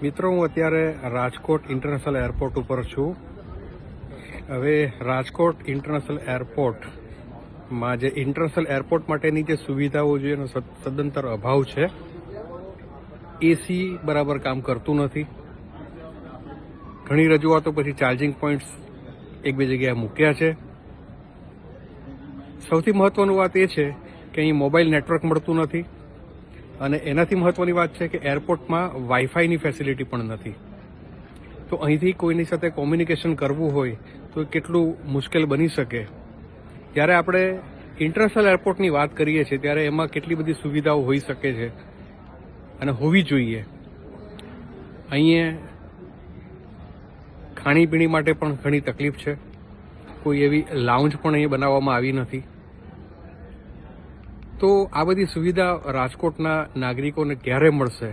મિત્રો, હું અત્યારે રાજકોટ ઇન્ટરનેશનલ એરપોર્ટ ઉપર છું. હવે રાજકોટ ઇન્ટરનેશનલ એરપોર્ટમાં જે ઇન્ટરનેશનલ એરપોર્ટ માટેની જે સુવિધાઓ છે એનો સદંતર અભાવ છે. એસી બરાબર કામ કરતું નથી. ઘણી રજૂઆતો પછી ચાર્જિંગ પોઈન્ટ્સ એક બે જગ્યાએ મૂક્યા છે. સૌથી મહત્વની વાત એ છે કે અહીં મોબાઈલ નેટવર્ક મળતું નથી અને એનાથી મહત્વની વાત છે કે એરપોર્ટમાં વાઈફાઈની ફેસિલિટી પણ નથી. તો અહીંથી કોઈની સાથે કોમ્યુનિકેશન કરવું હોય તો કેટલું મુશ્કેલ બની શકે. જ્યારે આપણે ઇન્ટરનેશનલ એરપોર્ટની વાત કરીએ છીએ ત્યારે એમાં કેટલી બધી સુવિધાઓ હોઈ શકે છે અને હોવી જોઈએ. અહીંયા ખાણીપીણી માટે પણ ઘણી તકલીફ છે. કોઈ એવી લાઉન્જ પણ અહીં બનાવવામાં આવી નથી. તો આ બધી સુવિધા રાજકોટના નાગરિકોને ક્યારે મળશે?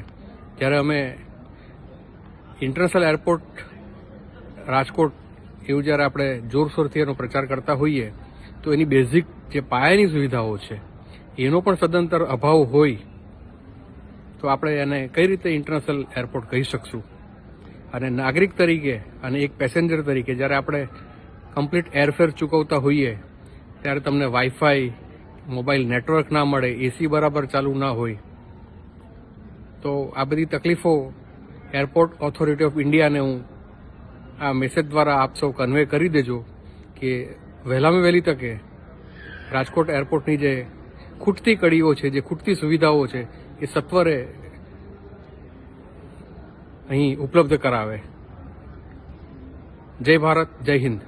જ્યારે અમે ઇન્ટરનેશનલ એરપોર્ટ રાજકોટ એવું જ્યારે આપણે જોરશોરથી એનો પ્રચાર કરતા હોઈએ તો એની બેઝિક જે પાયાની સુવિધાઓ છે એનો પણ સદંતર અભાવ હોય તો આપણે એને કઈ રીતે ઇન્ટરનેશનલ એરપોર્ટ કહી શકશું? અને નાગરિક તરીકે અને એક પેસેન્જર તરીકે જ્યારે આપણે કમ્પ્લીટ એરફેર ચૂકવતા હોઈએ ત્યારે તમને વાઈફાઈ, મોબાઈલ નેટવર્ક ના મળે, એસી બરાબર ચાલુ ના હોય, તો આ બધી તકલીફો એરપોર્ટ ઓથોરિટી ઓફ ઇન્ડિયાને હું આ મેસેજ દ્વારા આપ સૌ કન્વે કરી દેજો કે વહેલામાં વહેલી તકે રાજકોટ એરપોર્ટની જે ખૂટતી કડીઓ છે, જે ખૂટતી સુવિધાઓ છે એ સત્વરે અહીં ઉપલબ્ધ કરાવે. જય ભારત, જય હિન્દ.